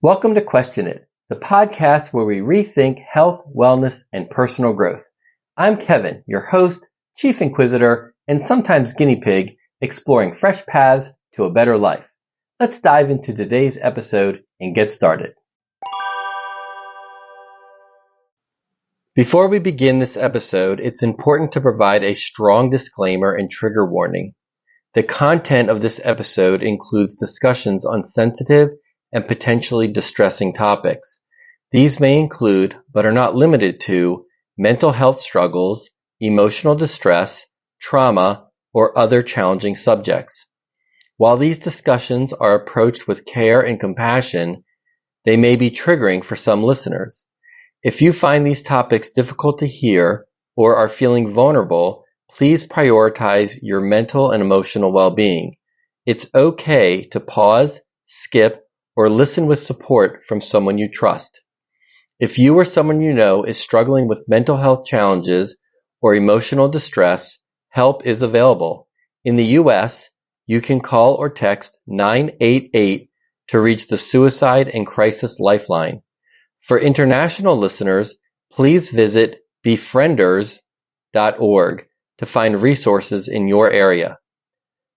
Welcome to Question It, the podcast where we rethink health, wellness, and personal growth. I'm Kevin, your host, chief inquisitor, and sometimes guinea pig, exploring fresh paths to a better life. Let's dive into today's episode and get started. Before we begin this episode, it's important to provide a strong disclaimer and trigger warning. The content of this episode includes discussions on sensitive and potentially distressing topics. These may include, but are not limited to, mental health struggles, emotional distress, trauma, or other challenging subjects. While these discussions are approached with care and compassion, they may be triggering for some listeners. If you find these topics difficult to hear or are feeling vulnerable, please prioritize your mental and emotional well-being. It's okay to pause, skip, or listen with support from someone you trust. If you or someone you know is struggling with mental health challenges or emotional distress, help is available. In the U.S., you can call or text 988 to reach the Suicide and Crisis Lifeline. For international listeners, please visit befrienders.org to find resources in your area.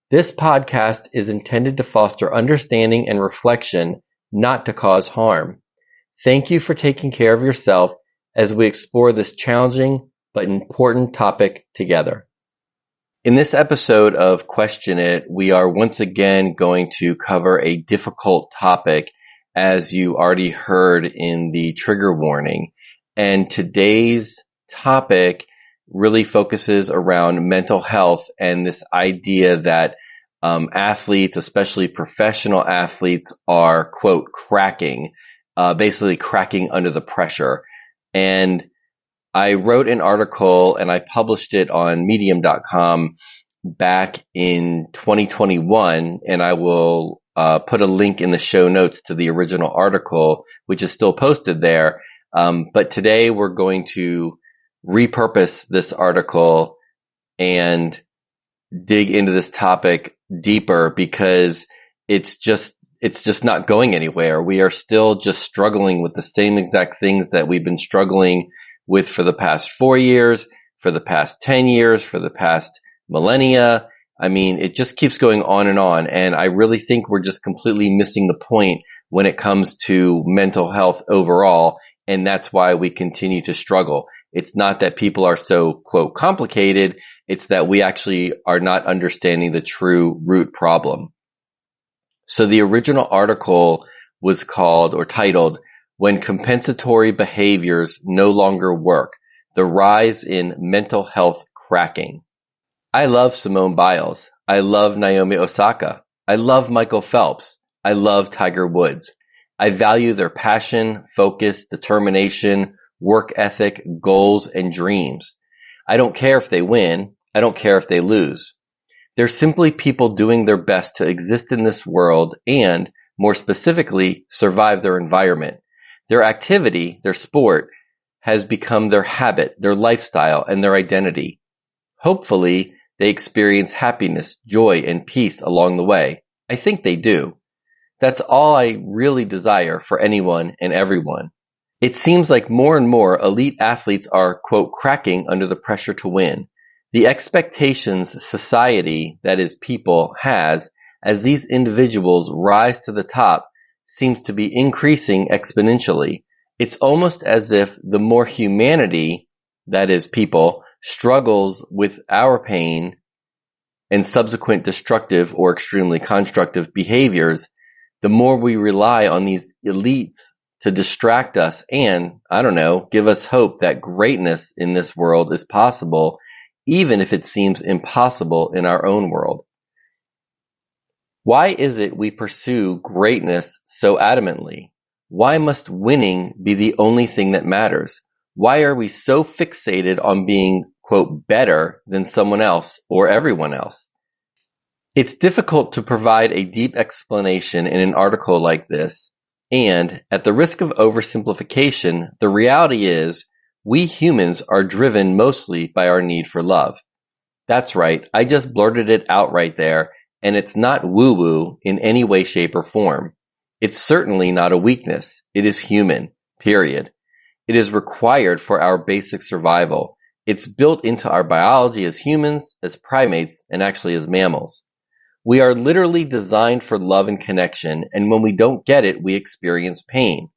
This podcast is intended to foster understanding and reflection, not to cause harm. Thank you for taking care of yourself as we explore this challenging but important topic together. In this episode of Question It, we are once again going to cover a difficult topic, as you already heard in the trigger warning. And today's topic really focuses around mental health and this idea that athletes, especially professional athletes, are, quote, basically cracking under the pressure. And I wrote an article and I published it on medium.com back in 2021, and I will put a link in the show notes to the original article, which is still posted there. But today we're going to repurpose this article and dig into this topic deeper because it's just not going anywhere. We are still just struggling with the same exact things that we've been struggling with for the past 4 years, for the past 10 years, for the past millennia. I mean, it just keeps going on. And I really think we're just completely missing the point when it comes to mental health overall. And that's why we continue to struggle. It's not that people are so, quote, complicated. It's that we actually are not understanding the true root problem. So the original article was called or titled, "When Compensatory Behaviors No Longer Work, The Rise in Mental Health Cracking." I love Simone Biles. I love Naomi Osaka. I love Michael Phelps. I love Tiger Woods. I value their passion, focus, determination, work ethic, goals, and dreams. I don't care if they win. I don't care if they lose. They're simply people doing their best to exist in this world and, more specifically, survive their environment. Their activity, their sport, has become their habit, their lifestyle, and their identity. Hopefully, they experience happiness, joy, and peace along the way. I think they do. That's all I really desire for anyone and everyone. It seems like more and more elite athletes are, quote, cracking under the pressure to win. The expectations society, that is people, has as these individuals rise to the top seems to be increasing exponentially. It's almost as if the more humanity, that is people, struggles with our pain and subsequent destructive or extremely constructive behaviors, the more we rely on these elites to distract us and, give us hope that greatness in this world is possible, even if it seems impossible in our own world. Why is it we pursue greatness so adamantly? Why must winning be the only thing that matters? Why are we so fixated on being, quote, better than someone else or everyone else? It's difficult to provide a deep explanation in an article like this, and at the risk of oversimplification, the reality is we humans are driven mostly by our need for love. That's right, I just blurted it out right there, and it's not woo-woo in any way, shape, or form. It's certainly not a weakness. It is human, period. It is required for our basic survival. It's built into our biology as humans, as primates, and actually as mammals. We are literally designed for love and connection, and when we don't get it, we experience pain.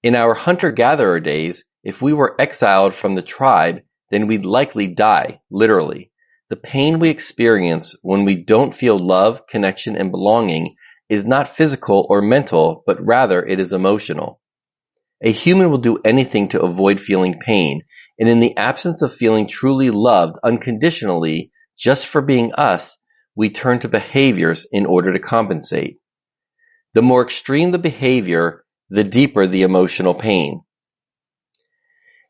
In our hunter-gatherer days, if we were exiled from the tribe, then we'd likely die, literally. The pain we experience when we don't feel love, connection, and belonging is not physical or mental, but rather it is emotional. A human will do anything to avoid feeling pain, and in the absence of feeling truly loved unconditionally, just for being us, we turn to behaviors in order to compensate. The more extreme the behavior, the deeper the emotional pain.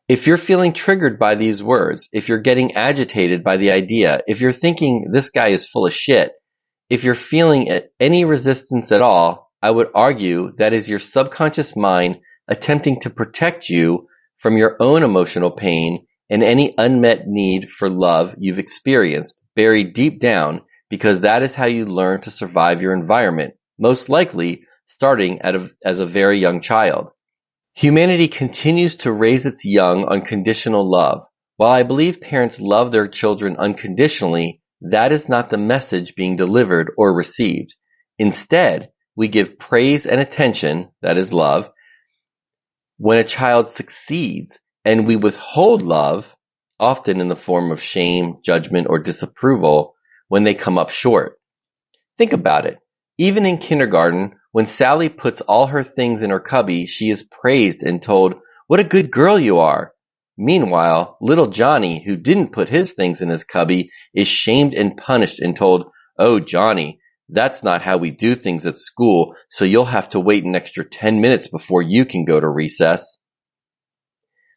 If you're feeling triggered by these words, if you're getting agitated by the idea, if you're thinking this guy is full of shit, if you're feeling any resistance at all, I would argue that is your subconscious mind attempting to protect you from your own emotional pain and any unmet need for love you've experienced buried deep down, because that is how you learn to survive your environment, most likely starting as a very young child. Humanity continues to raise its young on conditional love. While I believe parents love their children unconditionally, that is not the message being delivered or received. Instead, we give praise and attention, that is love, when a child succeeds, and we withhold love, often in the form of shame, judgment, or disapproval, when they come up short. Think about it. Even in kindergarten, when Sally puts all her things in her cubby, she is praised and told, "What a good girl you are." Meanwhile, little Johnny, who didn't put his things in his cubby, is shamed and punished and told, "Oh, Johnny, that's not how we do things at school, so you'll have to wait an extra 10 minutes before you can go to recess."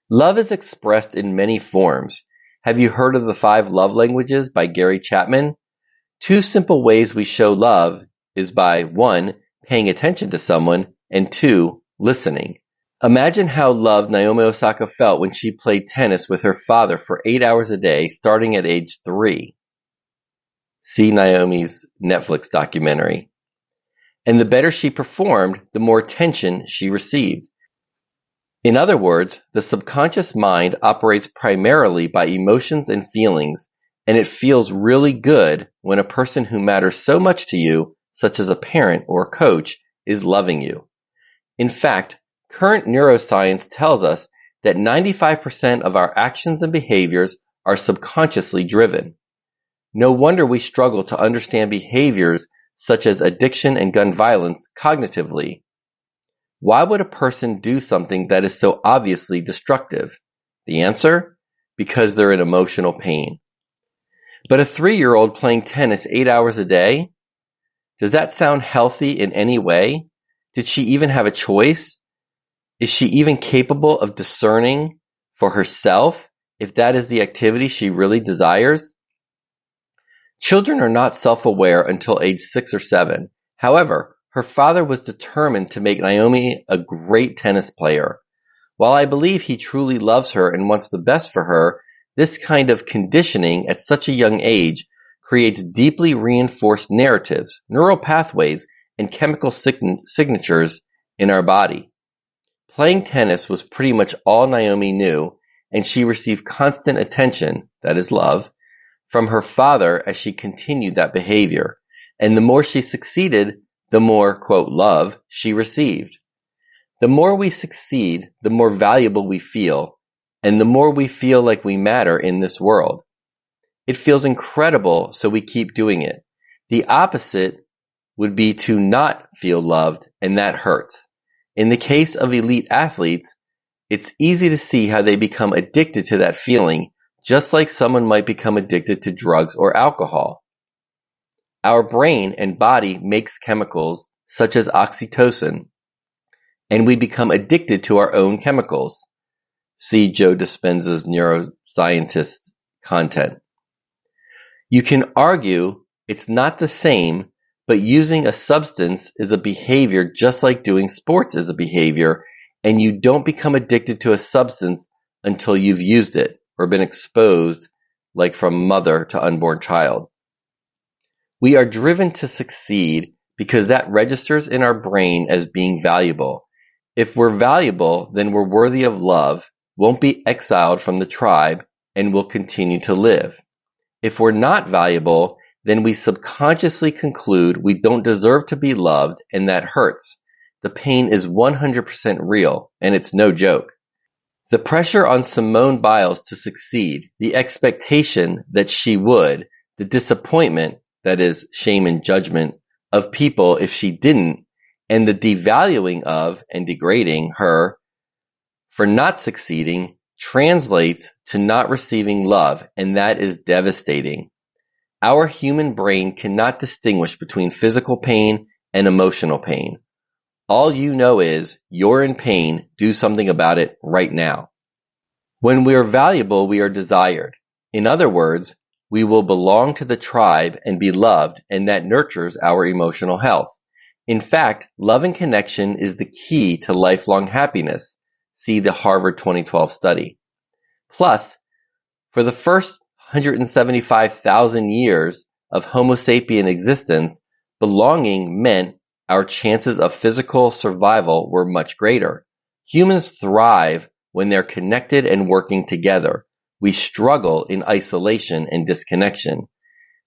Love is expressed in many forms. Have you heard of the 5 love languages by Gary Chapman? 2 simple ways we show love is by 1, paying attention to someone, and 2, listening. Imagine how loved Naomi Osaka felt when she played tennis with her father for 8 hours a day, starting at age 3. See Naomi's Netflix documentary. And the better she performed, the more attention she received. In other words, the subconscious mind operates primarily by emotions and feelings, and it feels really good when a person who matters so much to you, such as a parent or a coach, is loving you. In fact, current neuroscience tells us that 95% of our actions and behaviors are subconsciously driven. No wonder we struggle to understand behaviors such as addiction and gun violence cognitively. Why would a person do something that is so obviously destructive? The answer? Because they're in emotional pain. But a 3-year-old playing tennis 8 hours a day? Does that sound healthy in any way? Did she even have a choice? Is she even capable of discerning for herself if that is the activity she really desires? Children are not self-aware until age 6 or 7. However, her father was determined to make Naomi a great tennis player. While I believe he truly loves her and wants the best for her, this kind of conditioning at such a young age creates deeply reinforced narratives, neural pathways, and chemical signatures in our body. Playing tennis was pretty much all Naomi knew, and she received constant attention, that is love, from her father as she continued that behavior. And the more she succeeded, the more, quote, love she received. The more we succeed, the more valuable we feel, and the more we feel like we matter in this world. It feels incredible, so we keep doing it. The opposite would be to not feel loved, and that hurts. In the case of elite athletes, it's easy to see how they become addicted to that feeling, just like someone might become addicted to drugs or alcohol. Our brain and body makes chemicals such as oxytocin, and we become addicted to our own chemicals. See Joe Dispenza's neuroscientist content. You can argue it's not the same, but using a substance is a behavior just like doing sports is a behavior, and you don't become addicted to a substance until you've used it or been exposed, like from mother to unborn child. We are driven to succeed because that registers in our brain as being valuable. If we're valuable, then we're worthy of love, won't be exiled from the tribe, and will continue to live. If we're not valuable, then we subconsciously conclude we don't deserve to be loved, and that hurts. The pain is 100% real, and it's no joke. The pressure on Simone Biles to succeed, the expectation that she would, the disappointment, that is, shame and judgment, of people if she didn't, and the devaluing of and degrading her for not succeeding translates to not receiving love, and that is devastating. Our human brain cannot distinguish between physical pain and emotional pain. All you know is, you're in pain, do something about it right now. When we are valuable, we are desired. In other words, we will belong to the tribe and be loved, and that nurtures our emotional health. In fact, love and connection is the key to lifelong happiness. See the Harvard 2012 study. Plus, for the first 175,000 years of Homo sapien existence, belonging meant our chances of physical survival were much greater. Humans thrive when they're connected and working together. We struggle in isolation and disconnection.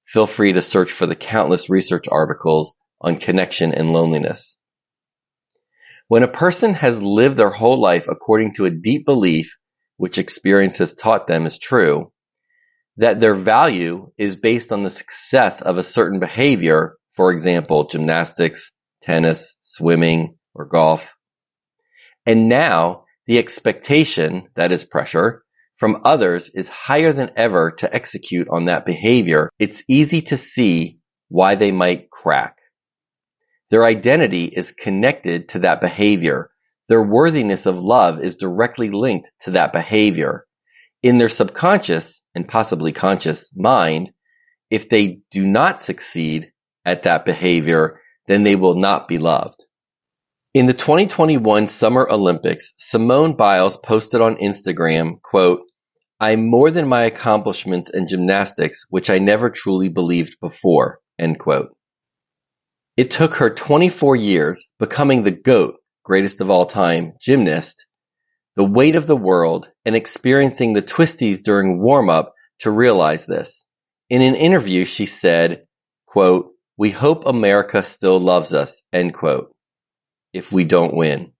Feel free to search for the countless research articles on connection and loneliness. When a person has lived their whole life according to a deep belief, which experience has taught them is true, that their value is based on the success of a certain behavior, for example, gymnastics, tennis, swimming, or golf, and now the expectation, that is pressure, from others is higher than ever to execute on that behavior, it's easy to see why they might crack. Their identity is connected to that behavior. Their worthiness of love is directly linked to that behavior. In their subconscious and possibly conscious mind, if they do not succeed at that behavior, then they will not be loved. In the 2021 Summer Olympics, Simone Biles posted on Instagram, quote, "I'm more than my accomplishments in gymnastics, which I never truly believed before," end quote. It took her 24 years, becoming the GOAT, greatest of all time, gymnast, the weight of the world, and experiencing the twisties during warm-up to realize this. In an interview, she said, quote, "We hope America still loves us," end quote, if we don't win.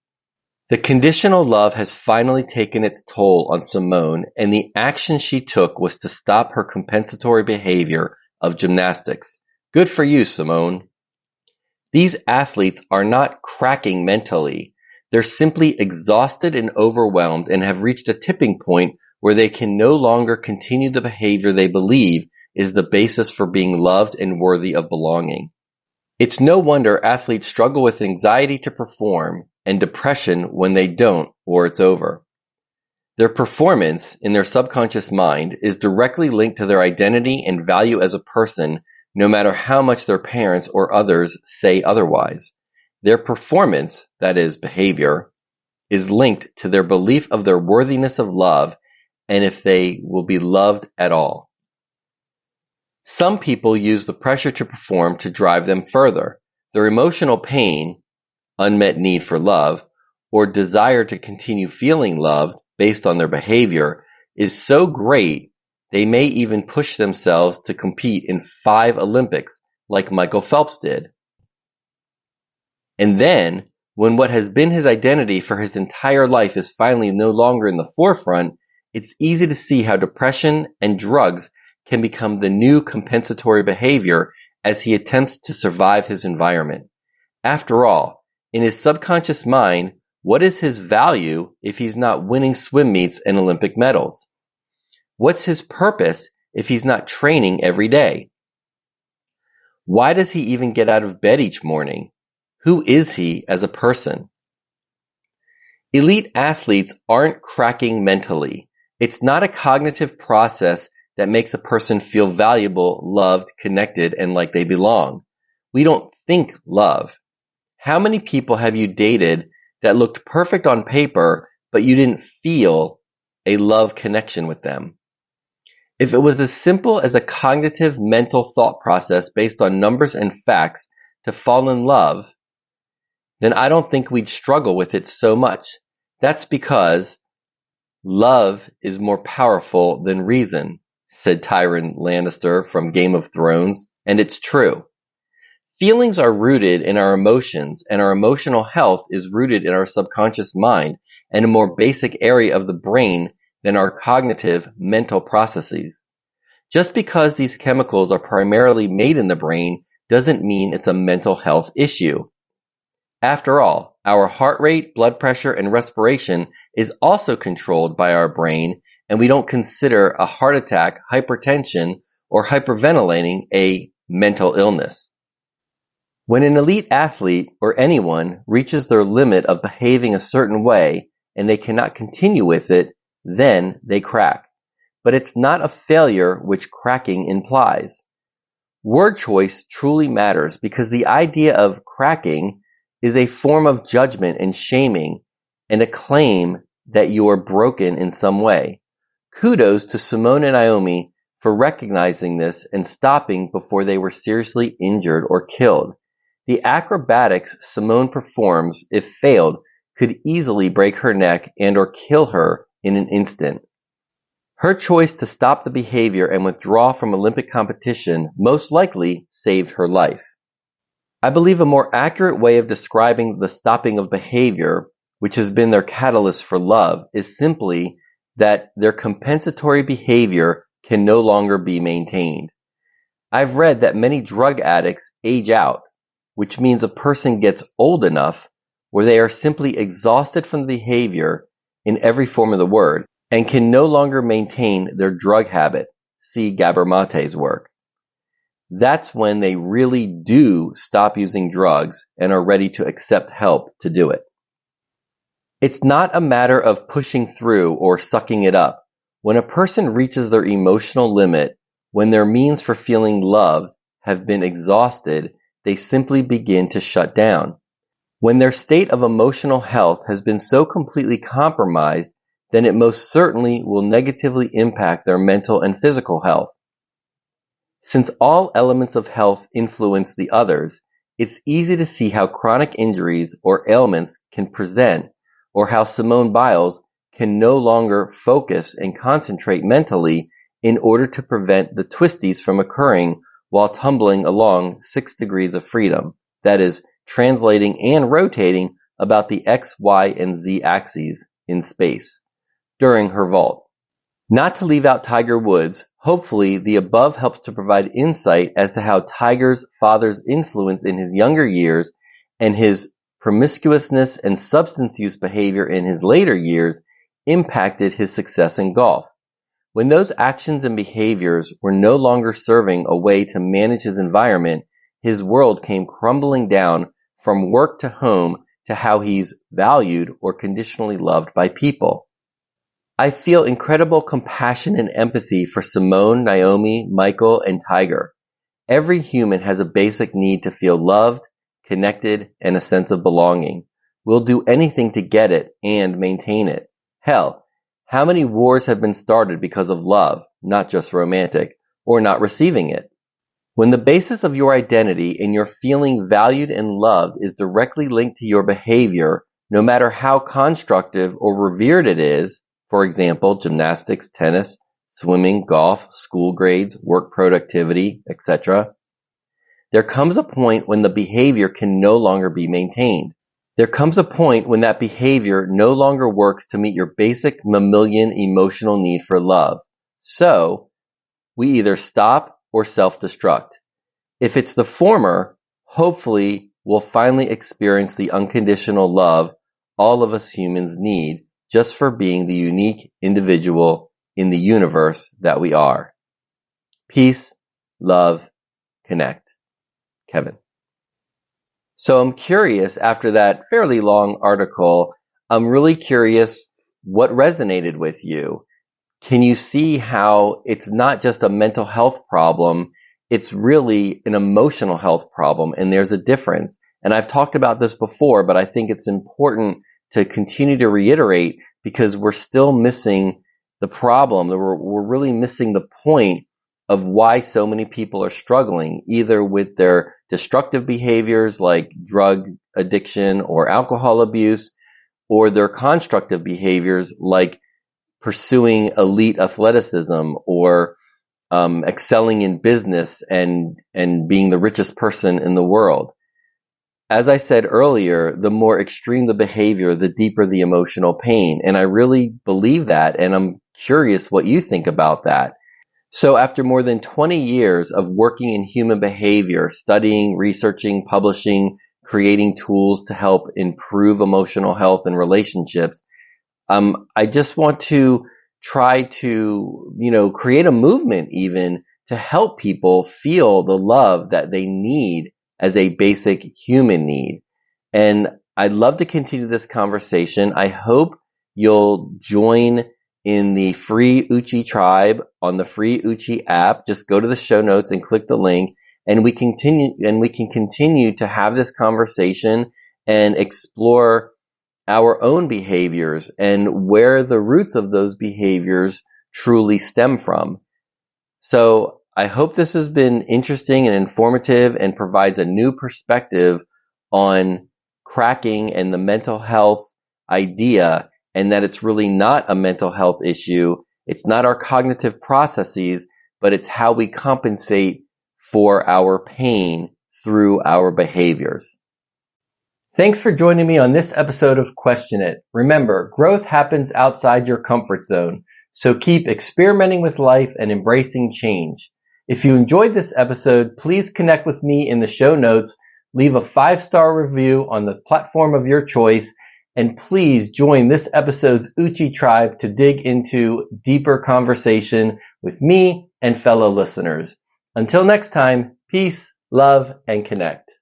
The conditional love has finally taken its toll on Simone, and the action she took was to stop her compensatory behavior of gymnastics. Good for you, Simone. These athletes are not cracking mentally. They're simply exhausted and overwhelmed and have reached a tipping point where they can no longer continue the behavior they believe is the basis for being loved and worthy of belonging. It's no wonder athletes struggle with anxiety to perform and depression when they don't or it's over. Their performance in their subconscious mind is directly linked to their identity and value as a person, no matter how much their parents or others say otherwise. Their performance, that is, behavior, is linked to their belief of their worthiness of love and if they will be loved at all. Some people use the pressure to perform to drive them further. Their emotional pain, unmet need for love, or desire to continue feeling loved based on their behavior is so great they may even push themselves to compete in 5 Olympics like Michael Phelps did. And then, when what has been his identity for his entire life is finally no longer in the forefront, it's easy to see how depression and drugs can become the new compensatory behavior as he attempts to survive his environment. After all, in his subconscious mind, what is his value if he's not winning swim meets and Olympic medals? What's his purpose if he's not training every day? Why does he even get out of bed each morning? Who is he as a person? Elite athletes aren't cracking mentally. It's not a cognitive process that makes a person feel valuable, loved, connected, and like they belong. We don't think love. How many people have you dated that looked perfect on paper, but you didn't feel a love connection with them? If it was as simple as a cognitive mental thought process based on numbers and facts to fall in love, then I don't think we'd struggle with it so much. That's because love is more powerful than reason, said Tyrion Lannister from Game of Thrones, and it's true. Feelings are rooted in our emotions, and our emotional health is rooted in our subconscious mind and a more basic area of the brain than our cognitive mental processes. Just because these chemicals are primarily made in the brain doesn't mean it's a mental health issue. After all, our heart rate, blood pressure, and respiration is also controlled by our brain, and we don't consider a heart attack, hypertension, or hyperventilating a mental illness. When an elite athlete or anyone reaches their limit of behaving a certain way and they cannot continue with it, then they crack. But it's not a failure which cracking implies. Word choice truly matters because the idea of cracking is a form of judgment and shaming and a claim that you are broken in some way. Kudos to Simone and Naomi for recognizing this and stopping before they were seriously injured or killed. The acrobatics Simone performs, if failed, could easily break her neck and or kill her in an instant. Her choice to stop the behavior and withdraw from Olympic competition most likely saved her life. I believe a more accurate way of describing the stopping of behavior, which has been their catalyst for love, is simply that their compensatory behavior can no longer be maintained. I've read that many drug addicts age out, which means a person gets old enough where they are simply exhausted from the behavior in every form of the word and can no longer maintain their drug habit. See Gabor Mate's work. That's when they really do stop using drugs and are ready to accept help to do it. It's not a matter of pushing through or sucking it up. When a person reaches their emotional limit, when their means for feeling loved have been exhausted, they simply begin to shut down. When their state of emotional health has been so completely compromised, then it most certainly will negatively impact their mental and physical health. Since all elements of health influence the others, it's easy to see how chronic injuries or ailments can present, or how Simone Biles can no longer focus and concentrate mentally in order to prevent the twisties from occurring while tumbling along 6 degrees of freedom, that is, translating and rotating about the X, Y, and Z axes in space, during her vault. Not to leave out Tiger Woods, hopefully the above helps to provide insight as to how Tiger's father's influence in his younger years and his promiscuousness and substance use behavior in his later years impacted his success in golf. When those actions and behaviors were no longer serving a way to manage his environment, his world came crumbling down from work to home to how he's valued or conditionally loved by people. I feel incredible compassion and empathy for Simone, Naomi, Michael, and Tiger. Every human has a basic need to feel loved, connected, and a sense of belonging. We'll do anything to get it and maintain it. Hell, how many wars have been started because of love, not just romantic, or not receiving it? When the basis of your identity and your feeling valued and loved is directly linked to your behavior, no matter how constructive or revered it is, for example, gymnastics, tennis, swimming, golf, school grades, work productivity, etc., there comes a point when the behavior can no longer be maintained. There comes a point when that behavior no longer works to meet your basic mammalian emotional need for love. So, we either stop or self-destruct. If it's the former, hopefully we'll finally experience the unconditional love all of us humans need just for being the unique individual in the universe that we are. Peace, love, connect. Kevin. So I'm curious, after that fairly long article, I'm really curious what resonated with you. Can you see how it's not just a mental health problem, it's really an emotional health problem, and there's a difference. And I've talked about this before, but I think it's important to continue to reiterate because we're still missing the problem. We're really missing the point of why so many people are struggling, either with their destructive behaviors like drug addiction or alcohol abuse, or their constructive behaviors like pursuing elite athleticism or excelling in business and being the richest person in the world. As I said earlier, the more extreme the behavior, the deeper the emotional pain. And I really believe that, and I'm curious what you think about that. So after more than 20 years of working in human behavior, studying, researching, publishing, creating tools to help improve emotional health and relationships, I just want to try to, create a movement even to help people feel the love that they need as a basic human need. And I'd love to continue this conversation. I hope you'll join in the free Uchi tribe on the free Uchi app. Just go to the show notes and click the link, and we can continue to have this conversation and explore our own behaviors and where the roots of those behaviors truly stem from. So I hope this has been interesting and informative and provides a new perspective on cracking and the mental health idea, and that it's really not a mental health issue. It's not our cognitive processes, but it's how we compensate for our pain through our behaviors. Thanks for joining me on this episode of Question It. Remember, growth happens outside your comfort zone, so keep experimenting with life and embracing change. If you enjoyed this episode, please connect with me in the show notes, leave a 5-star review on the platform of your choice, and please join this episode's Uchi tribe to dig into deeper conversation with me and fellow listeners. Until next time, peace, love, and connect.